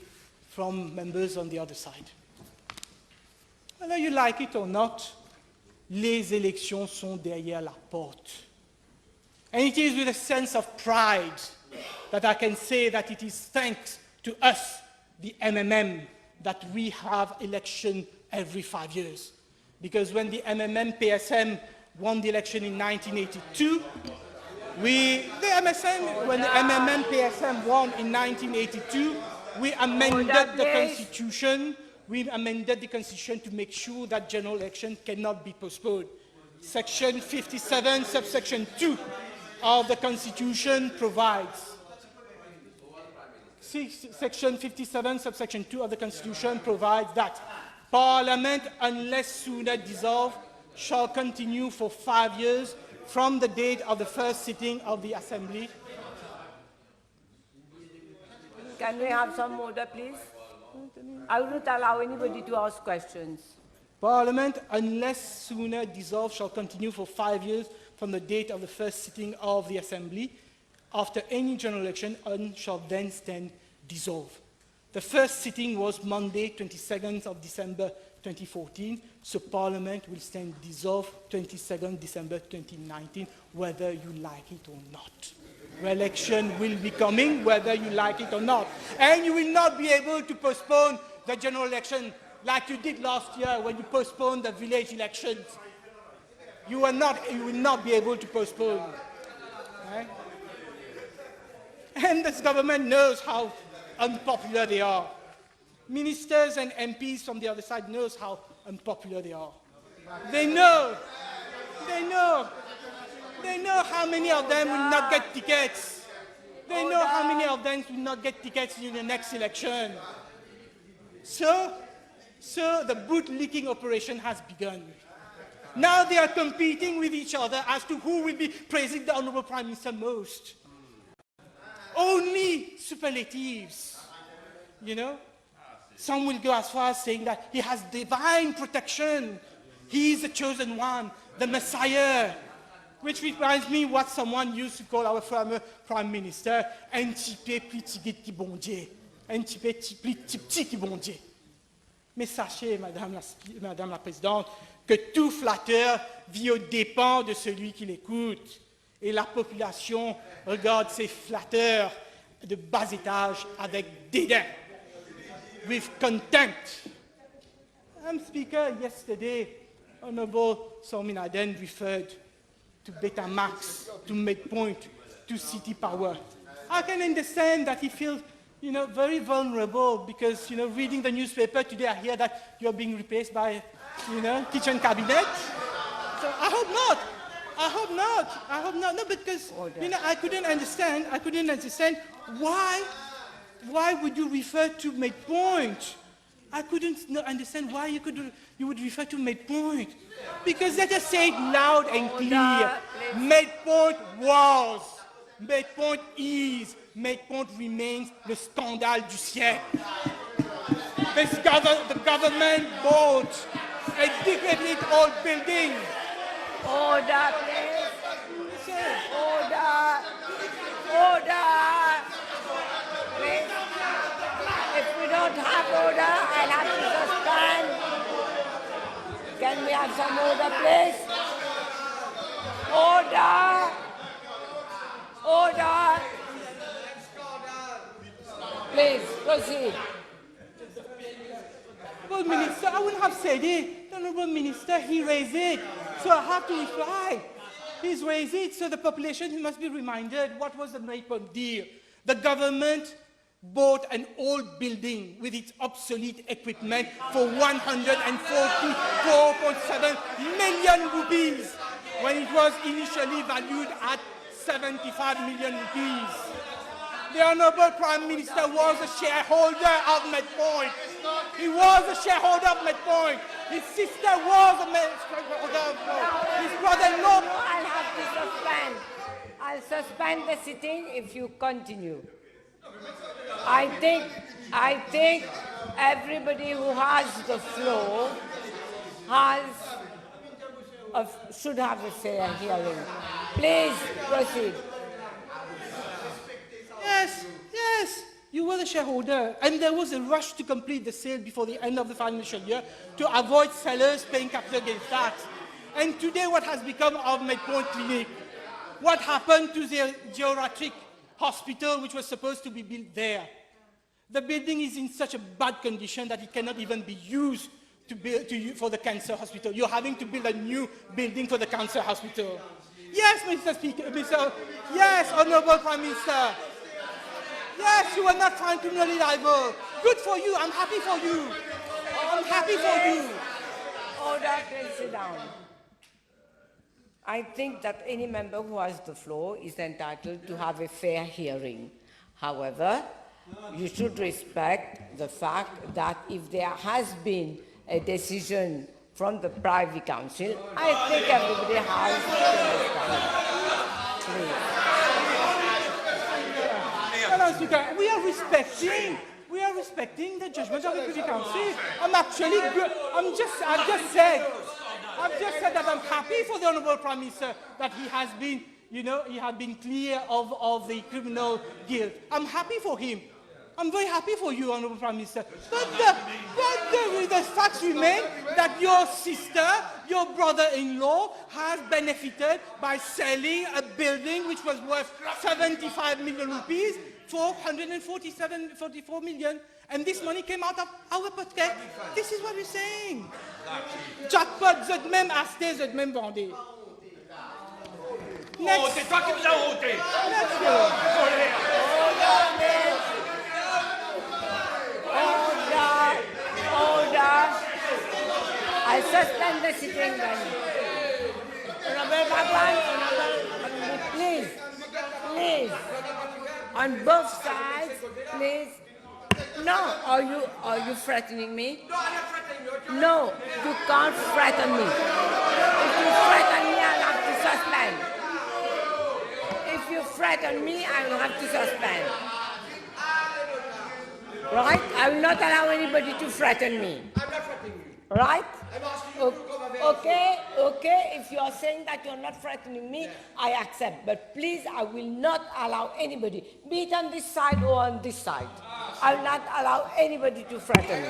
from members on the other side. Whether you like it or not, les élections sont derrière la porte. And it is with a sense of pride that I can say that it is thanks to us, the MMM, that we have election every 5 years. Because when the MMM-PSM won the election in 1982, when the MMM-PSM won in 1982, we amended the Constitution. We amended the Constitution to make sure that general election cannot be postponed. Section 57, subsection 2 of the Constitution provides. Section 57, subsection 2 of the Constitution provides that Parliament, unless sooner dissolved, shall continue for 5 years from the date of the first sitting of the Assembly. Can we have some order, please? I will not allow anybody to ask questions. Parliament, unless sooner dissolved, shall continue for 5 years from the date of the first sitting of the Assembly, after any general election, and shall then stand dissolved. The first sitting was Monday, 22nd of December 2014, so Parliament will stand dissolved 22nd December 2019, whether you like it or not. Re-election will be coming, whether you like it or not. And you will not be able to postpone the general election like you did last year when you postponed the village elections. You will not be able to postpone. Right? And this government knows how unpopular they are. Ministers and MPs from the other side knows how unpopular they are. They know how many of them will not get tickets. They know how many of them will not get tickets in the next election. So the boot-licking operation has begun. Now they are competing with each other as to who will be praising the Honourable Prime Minister most. Only superlatives, you know. Some will go as far as saying that he has divine protection. He is the chosen one, the Messiah. Which reminds me what someone used to call our former Prime Minister, un petit peu plus petit bon Dieu. Un petit peu plus petit qui bon Dieu. Mais sachez, Madame la Présidente, que tout flatteur vit aux dépens de celui qui l'écoute. Et la population regarde ces flatteurs de bas étage avec dédain, with contempt. Madam Speaker, yesterday, Honourable Sominaden referred to Betamax, to Midpoint, to City Power. I can understand that he feels, very vulnerable because, reading the newspaper today, I hear that you're being replaced by, kitchen cabinet. So I hope not. No, because, I couldn't understand why would you refer to Midpoint? I couldn't understand why you would refer to Midpoint. Because let us say it loud and clear. Midpoint was, Midpoint is, Midpoint remains le scandale du siècle. The government bought a decrepit old building. Order, please. Order. Please. If we don't have order, I'll have to suspend. Can we have some order, please? Order. Please, proceed. Well, Minister, I wouldn't have said it. The Honourable Minister, he raised it. So I have to reply. He's raised it, so the population must be reminded what was the Mayport deal. The government bought an old building with its obsolete equipment for 144.7 million rupees when it was initially valued at 75 million rupees. The Honourable Prime Minister was a shareholder of Medpoint. He was a shareholder of Medpoint. His sister was a shareholder of Medpoint. His brother-in-law. I'll have to suspend. I'll suspend the sitting if you continue. I think everybody who has the floor should have a fair hearing. Please proceed. Yes, you were the shareholder, and there was a rush to complete the sale before the end of the financial year to avoid sellers paying capital gains tax. And today, what has become of Medpoint Clinic? What happened to the geriatric hospital which was supposed to be built there? The building is in such a bad condition that it cannot even be used for the cancer hospital. You're having to build a new building for the cancer hospital. Yes, Mr. Speaker, yes, Honourable Prime Minister. Yes, you are not found criminally liable. Good for you. I'm happy for you. I'm happy for you. Order, please sit down. I think that any member who has the floor is entitled to have a fair hearing. However, you should respect the fact that if there has been a decision from the Privy Council, I think everybody has to respect. Please. Madam Speaker, we are respecting the judgment of the Privy Council. I've just said that I'm happy for the Honourable Prime Minister that he has been, he had been clear of the criminal guilt. I'm happy for him. I'm very happy for you, Honourable Prime Minister. But the facts remain that your sister, your brother-in-law, has benefited by selling a building which was worth 75 million rupees for 144 million. And this money came out of our pocket. This is what we're saying. Jackpot, vous êtes même acheté, vous êtes même vendé. Oh, c'est toi qui nous as ôté. Let's go. Order. I suspend the sitting then. Honourable Bhagwan, please. On both sides, please. No, are you threatening me? No, I'm not threatening you. No, you can't threaten me. If you threaten me, I'll have to suspend. If you threaten me, I will have to suspend. Right? I will not allow anybody to threaten me. I'm not threatening you. Right? I'm asking you to come avail. Okay. If you are saying that you're not threatening me, I accept. But please, I will not allow anybody, be it on this side or on this side. I will not allow anybody to threaten me.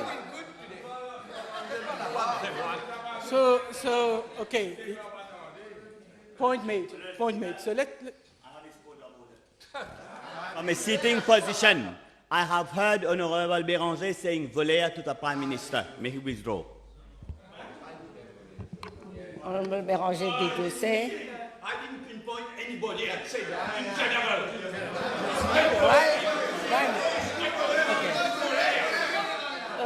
So, okay. Point made. So let From a sitting position, I have heard Honorable Béranger saying voler to the Prime Minister. May he withdraw. Honorable Béranger, did you say? I didn't pinpoint anybody. I said in general.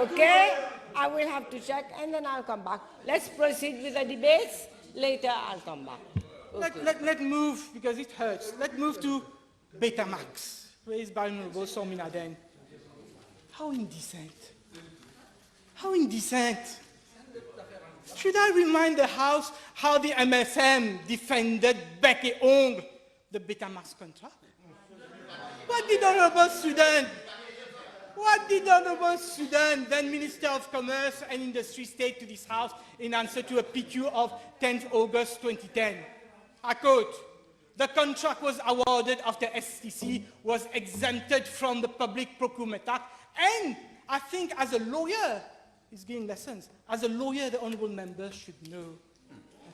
Okay, I will have to check and then I'll come back. Let's proceed with the debates. Later, I'll come back. Okay. Let's move, because it hurts. Let's move to Betamax, raised by Honorable Sominaden. How indecent. How indecent. Should I remind the House how the MSM defended bec et ongle the Betamax contract? What did Honorable Sudan, then Minister of Commerce and Industry, state to this House in answer to a PQ of 10th August 2010? I quote, "The contract was awarded after STC was exempted from the Public Procurement Act, and I think as a lawyer," he's giving lessons, "as a lawyer, the honourable member should know.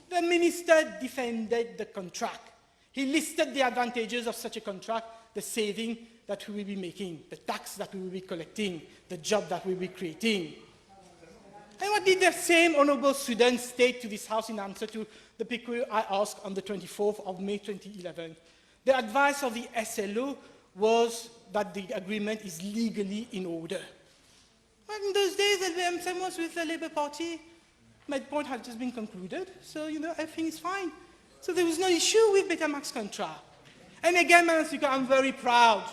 The minister defended the contract. He listed the advantages of such a contract, the saving that we will be making, the tax that we will be collecting, the job that we will be creating. And what did the same honorable student state to this House in answer to the PQ I asked on the 24th of May 2011? The advice of the SLO was that the agreement is legally in order. Well, in those days, the MSM was with the Labour Party. My point had just been concluded, so, everything is fine. So there was no issue with Betamax contract. And again, Madam Speaker, I'm very proud.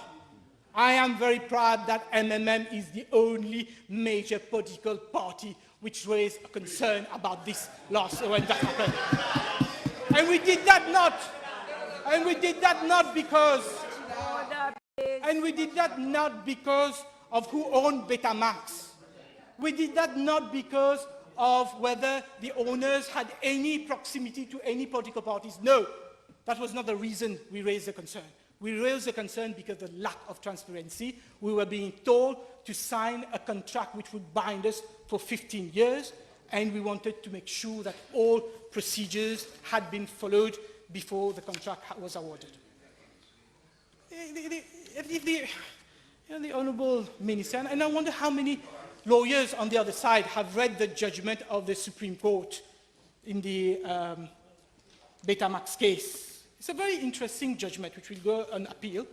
I am very proud that MMM is the only major political party which raised a concern about this loss when that happened. And we did that not because of who owned Betamax. We did that not because of whether the owners had any proximity to any political parties. No, that was not the reason we raised the concern. We raised the concern because of the lack of transparency. We were being told to sign a contract which would bind us for 15 years, and we wanted to make sure that all procedures had been followed before the contract was awarded. The Honourable Minister, and I wonder how many lawyers on the other side have read the judgment of the Supreme Court in the Betamax case. It's a very interesting judgment which will go on appeal.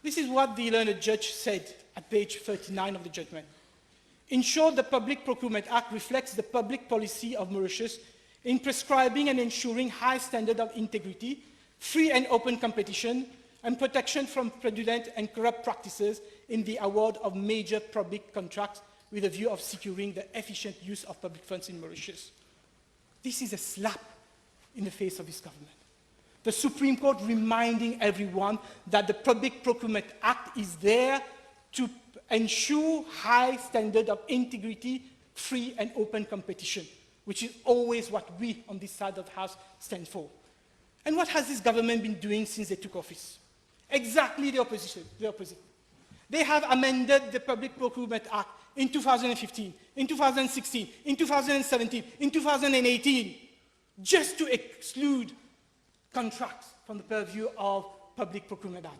This is what the learned judge said at page 39 of the judgment. In short, the Public Procurement Act reflects the public policy of Mauritius in prescribing and ensuring high standard of integrity, free and open competition, and protection from fraudulent and corrupt practices in the award of major public contracts with a view of securing the efficient use of public funds in Mauritius. This is a slap in the face of this government. The Supreme Court reminding everyone that the Public Procurement Act is there to ensure high standard of integrity, free and open competition, which is always what we on this side of the House stand for. And what has this government been doing since they took office? Exactly the opposite. They have amended the Public Procurement Act in 2015, in 2016, in 2017, in 2018, just to exclude contracts from the purview of Public Procurement Act,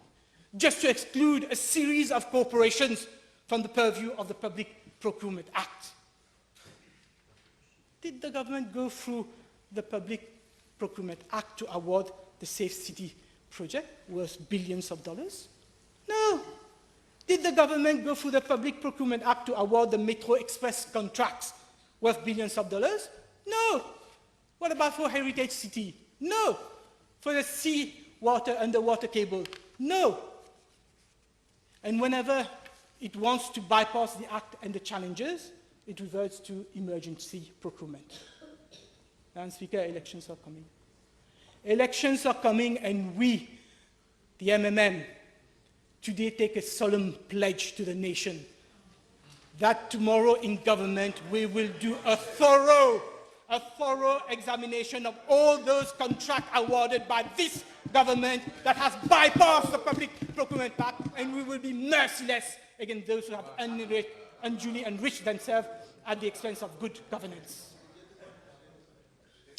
just to exclude a series of corporations from the purview of the Public Procurement Act. Did the government go through the Public Procurement Act to award the Safe City project worth billions of dollars? No. Did the government go through the Public Procurement Act to award the Metro Express contracts worth billions of dollars? No. What about for Heritage City? No. For the sea-water underwater cable? No. And whenever it wants to bypass the Act and the challenges, it reverts to emergency procurement. Madam Speaker, elections are coming. Elections are coming, and we, the MMM, today take a solemn pledge to the nation that tomorrow in government we will do a thorough examination of all those contracts awarded by this government that has bypassed the Public Procurement Act, and we will be merciless against those who have unduly enriched themselves at the expense of good governance.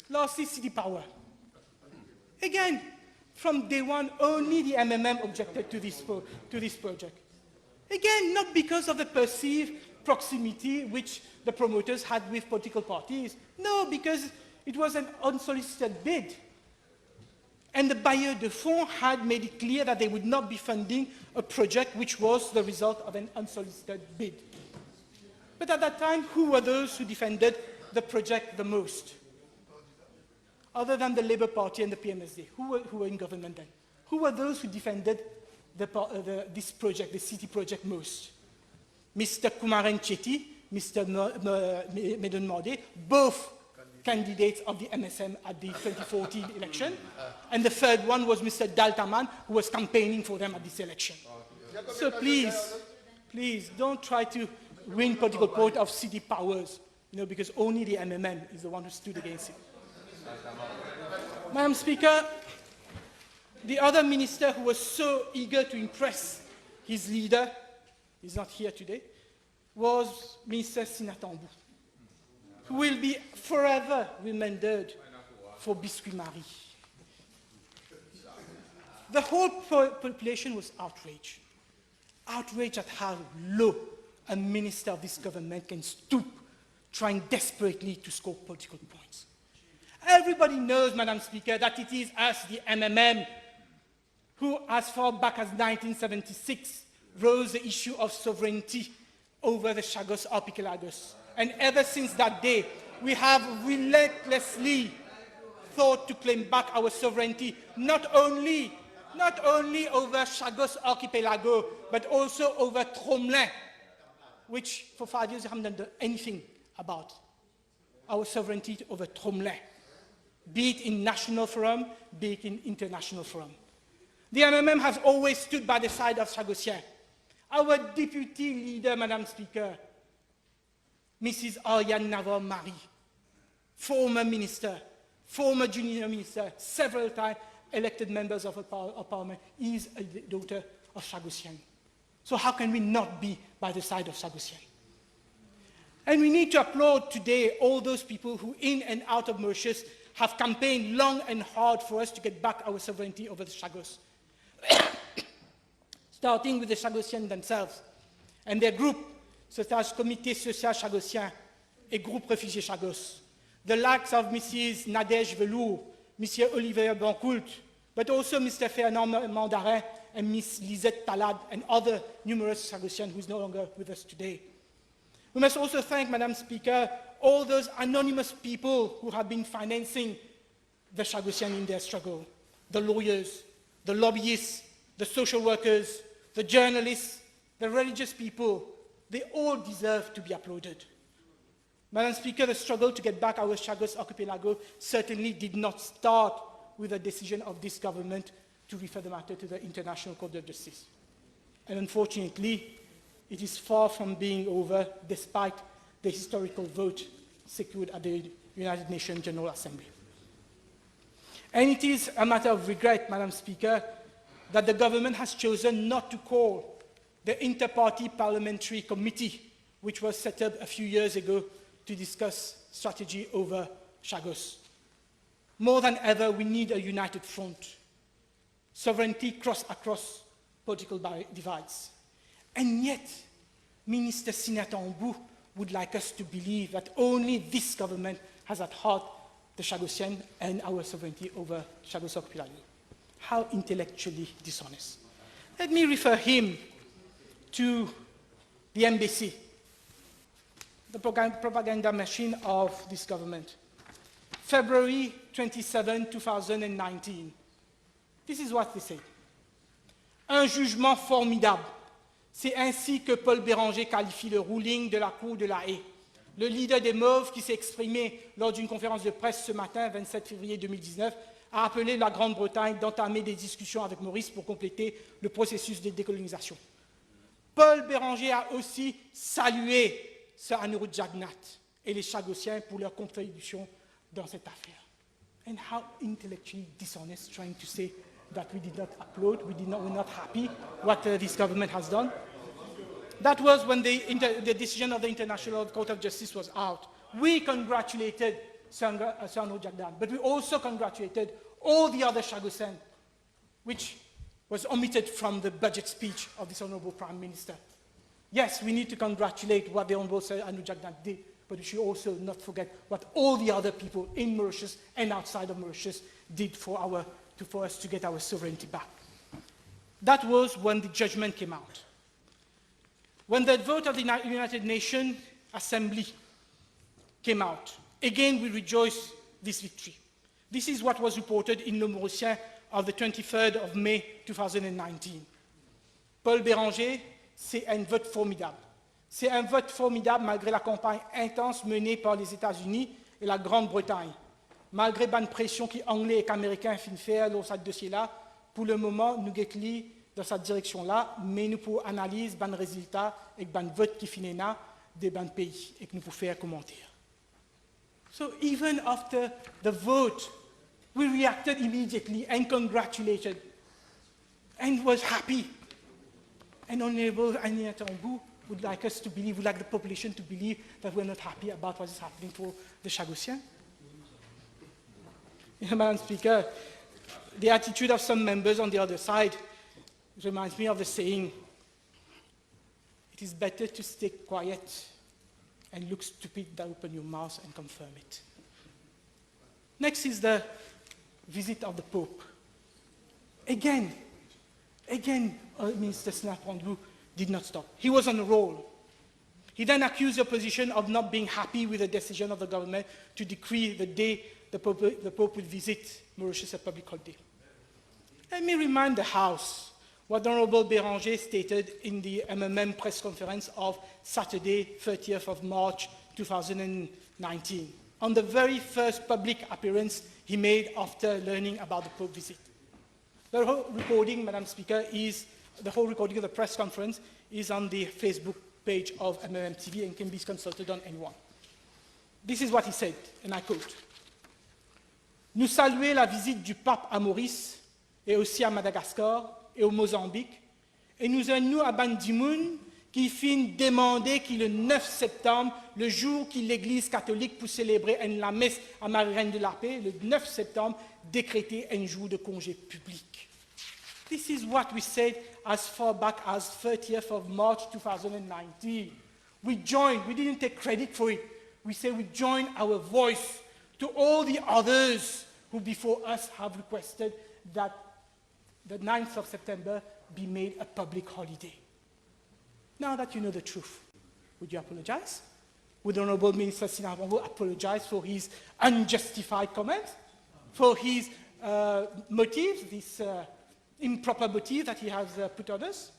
Lastly, city power. Again, from day one, only the MMM objected to this project. Again, not because of the perceived proximity which the promoters had with political parties. No, because it was an unsolicited bid. And the bailleurs de fonds had made it clear that they would not be funding a project which was the result of an unsolicited bid. But at that time, who were those who defended the project the most? Other than the Labour Party and the PMSD, who were in government then? Who were those who defended this project, the city project, most? Mr. Kumaren Chetty, Mr. Medon Morde, both candidates of the MSM at the 2014 election. And the third one was Mr. Daltaman, who was campaigning for them at this election. So please, don't try to win political point of city powers, because only the MMM is the one who stood against it. Madam Speaker, the other minister who was so eager to impress his leader, he's not here today, was Minister Sinatambu, who will be forever remembered for Biscuit Marie. The whole population was outraged. outraged at how low a minister of this government can stoop, trying desperately to score political points. Everybody knows, Madam Speaker, that it is us, the MMM, who, as far back as 1976, rose the issue of sovereignty over the Chagos Archipelagos. And ever since that day, we have relentlessly thought to claim back our sovereignty, not only over Chagos Archipelago, but also over Tromelin, which for 5 years we haven't done anything about. Our sovereignty over Tromelin, be it in national forum, be it in international forum. The MMM has always stood by the side of Chagossiens. Our deputy leader, Madam Speaker, Mrs. Ariane Navarre-Marie, former minister, former junior minister, several times elected members of parliament, is a daughter of Chagossiens. So how can we not be by the side of Chagossiens? And we need to applaud today all those people who, in and out of Mauritius, have campaigned long and hard for us to get back our sovereignty over the Chagos. Starting with the Chagossiens themselves and their group, such as Comité Social Chagossien et Groupe Réfugiés Chagos, the likes of Mrs. Nadège Velour, Mr. Olivier Bancoult, but also Mr. Fernand Mandarin and Ms. Lisette Talad and other numerous Chagossiens who is no longer with us today. We must also thank, Madam Speaker, all those anonymous people who have been financing the Chagossiens in their struggle, the lawyers, the lobbyists, the social workers, the journalists, the religious people. They all deserve to be applauded. Madam Speaker, the struggle to get back our Chagos Archipelago certainly did not start with a decision of this government to refer the matter to the International Court of Justice. And unfortunately, it is far from being over despite the historical vote secured at the United Nations General Assembly. And it is a matter of regret, Madam Speaker, that the government has chosen not to call the Inter-Party Parliamentary Committee, which was set up a few years ago to discuss strategy over Chagos. More than ever, we need a united front. Sovereignty across political divides. And yet, Minister Sinatambou would like us to believe that only this government has at heart the Chagossiens and our sovereignty over Chagos Archipelago. How intellectually dishonest. Let me refer him to the embassy, the propaganda machine of this government. February 27, 2019. This is what they say. Un jugement formidable. C'est ainsi que Paul Béranger qualifie le ruling de la Cour de la Haye. Le leader des Mauves, qui s'est exprimé lors d'une conférence de presse ce matin, 27 février 2019, a appelé la Grande-Bretagne d'entamer des discussions avec Maurice pour compléter le processus de décolonisation. Paul Béranger a aussi salué Sir Anirudh Jagannath et les Chagossiens pour leur contribution dans cette affaire. And how intellectually dishonest trying to say that we did not applaud, we're not happy what this government has done. That was when the decision of the International Court of Justice was out. We congratulated Sir Anirudh Jagannath, but we also congratulated all the other Chagossiens, which was omitted from the budget speech of this Honourable Prime Minister. Yes, we need to congratulate what the Honourable Sir Anirudh Jagannath did, but we should also not forget what all the other people in Mauritius and outside of Mauritius did for us to get our sovereignty back. That was when the judgment came out. When the vote of the United Nations Assembly came out, again we rejoice this victory. This is what was reported in Le Mauricien of the 23rd of May 2019. Paul Béranger, c'est un vote formidable. C'est un vote formidable malgré la campagne intense menée par les États-Unis et la Grande-Bretagne. Malgré bonne pression qui Anglais et Américains fin faire dans ce dossier-là, pour le moment, nous guettons dans cette direction-là, mais nous pouvons analyser les résultats et les votes qui finissent des pays et que nous pouvons faire commentaire. So even after the vote, we reacted immediately and congratulated and was happy. And Honourable Ania Tambou would like us to believe, would like the population to believe that we're not happy about what is happening for the Chagossiens. Madam Speaker, the attitude of some members on the other side reminds me of the saying, is better to stay quiet and look stupid than open your mouth and confirm it. Next is the visit of the Pope. Again, Minister Sinapandou did not stop. He was on a roll. He then accused the opposition of not being happy with the decision of the government to decree the day the Pope would visit Mauritius at public holiday. Let me remind the House what Honorable Béranger stated in the MMM press conference of Saturday, 30th of March 2019, on the very first public appearance he made after learning about the Pope visit. The whole recording, Madam Speaker, the whole recording of the press conference is on the Facebook page of MMM TV and can be consulted on anyone. This is what he said, and I quote, "Nous saluons la visite du pape à Maurice et aussi à Madagascar et au Mozambique, et nous sommes à Ban Ki-moon qui fin demander que le 9 septembre, le jour que l'Église catholique pour célébrer la messe à Marie-Reine de la Paix, le 9 septembre, décréter un jour de congé public." This is what we said as far back as 30th of March 2019. We joined, we didn't take credit for it. We said we joined our voice to all the others who before us have requested that the 9th of September be made a public holiday. Now that you know the truth, would you apologize? Would Honorable Minister Sinapandou apologize for his unjustified comments, for his motives, this improper motive that he has put on us?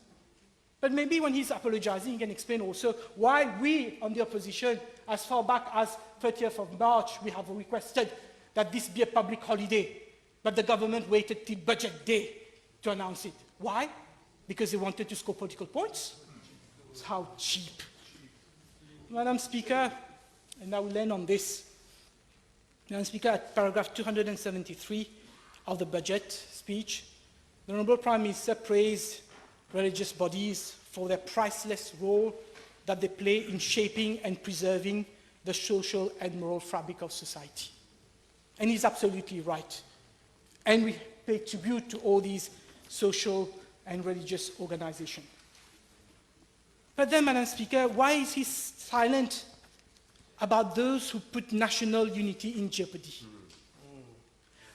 But maybe when he's apologizing, he can explain also why we, on the opposition, as far back as 30th of March, we have requested that this be a public holiday, but the government waited till budget day to announce it. Why? Because they wanted to score political points? How cheap. Madam Speaker, and I will end on this. Madam Speaker, at paragraph 273 of the budget speech, the Honourable Prime Minister praised religious bodies for their priceless role that they play in shaping and preserving the social and moral fabric of society. And he's absolutely right. And we pay tribute to all these social and religious organizations. But then, Madam Speaker, why is he silent about those who put national unity in jeopardy?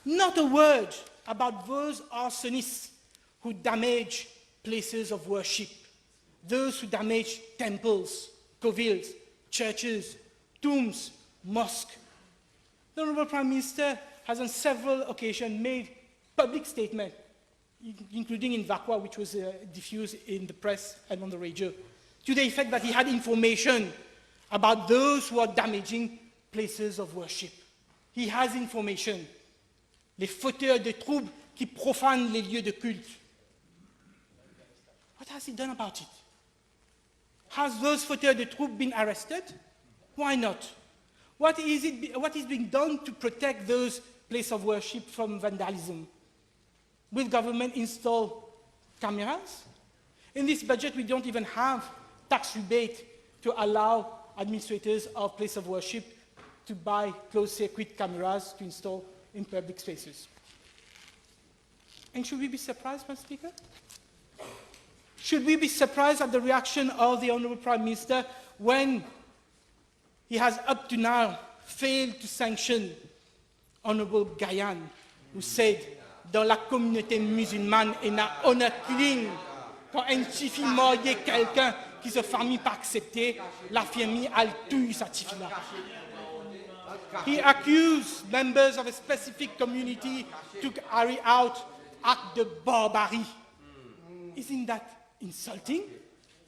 Not a word about those arsonists who damage places of worship, those who damage temples, covils, churches, tombs, mosques. The Honourable Prime Minister has on several occasions made public statements, including in Vakwa, which was diffused in the press and on the radio, to the effect that he had information about those who are damaging places of worship. He has information. Les fauteurs de troubles qui profanent les lieux de culte. What has he done about it? Has those fauteurs de troubles been arrested? Why not? What is being done to protect those places of worship from vandalism? Will government install cameras? In this budget, we don't even have tax rebate to allow administrators of places of worship to buy closed-circuit cameras to install in public spaces. And should we be surprised, Madam Speaker? Should we be surprised at the reaction of the Honourable Prime Minister when he has up to now failed to sanction Honourable Guyane, who said, dans la communauté musulmane, il n'a honor killing quand il suffit marier quelqu'un qui se famille pas accepter, la famille elle tue sa tifila. He accused members of a specific community to carry out acts de barbarie. Isn't that insulting?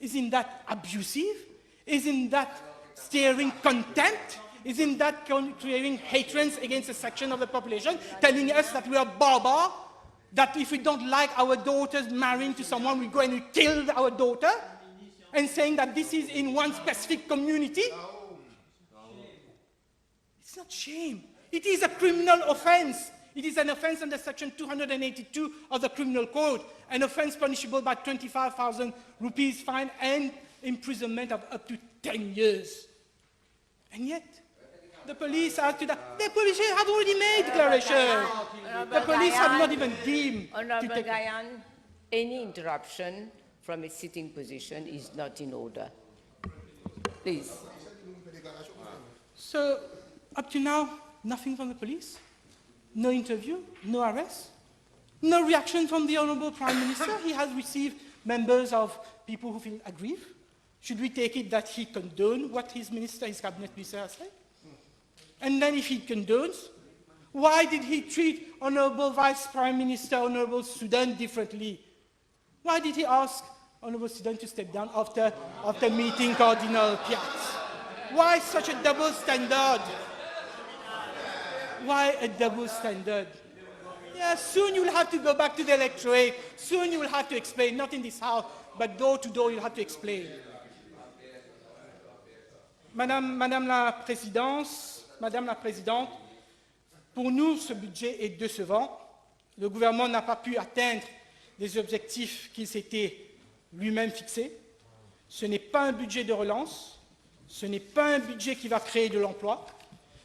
Isn't that abusive? Isn't that stirring contempt? Isn't that creating hatred against a section of the population, telling us that we are barbar, that if we don't like our daughters marrying to someone, we go and we kill our daughter, and saying that this is in one specific community? It's not shame. It is a criminal offense. It is an offense under Section 282 of the Criminal Code, an offense punishable by 25,000 rupees fine and imprisonment of up to 10 years. And yet, the police are to that. The police have already made declaration. The police have not even deemed. Honourable Guyane, any interruption from a sitting position is not in order. Please. So, up to now, nothing from the police? No interview? No arrest? No reaction from the Honorable Prime Minister? He has received members of people who feel aggrieved. Should we take it that he condoned what his cabinet minister has said? And then if he condones, why did he treat Honorable Vice Prime Minister, Honorable Sudan differently? Why did he ask Honorable Sudan to step down after meeting Cardinal Piat? Why such a double standard? Why a double standard? Yeah, soon you'll have to go back to the electorate. Soon you will have to explain, not in this house, but door to door, you'll have to explain. Madame la Présidente, pour nous, ce budget est décevant. Le gouvernement n'a pas pu atteindre les objectifs qu'il s'était lui-même fixés. Ce n'est pas un budget de relance. Ce n'est pas un budget qui va créer de l'emploi.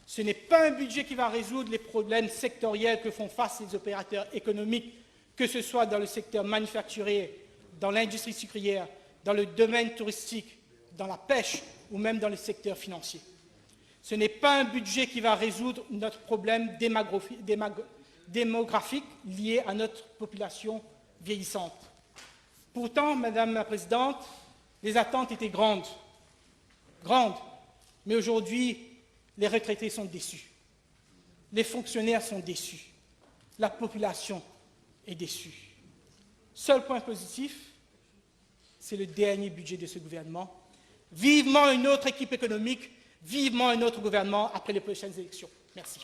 Ce n'est pas un budget qui va résoudre les problèmes sectoriels que font face les opérateurs économiques, que ce soit dans le secteur manufacturier, dans l'industrie sucrière, dans le domaine touristique, dans la pêche ou même dans le secteur financier. Ce n'est pas un budget qui va résoudre notre problème démographique lié à notre population vieillissante. Pourtant, Madame la Présidente, les attentes étaient grandes, mais aujourd'hui, les retraités sont déçus, les fonctionnaires sont déçus, la population est déçue. Seul point positif, c'est le dernier budget de ce gouvernement. Vivement une autre équipe économique, vivement un autre gouvernement après les prochaines élections. Merci.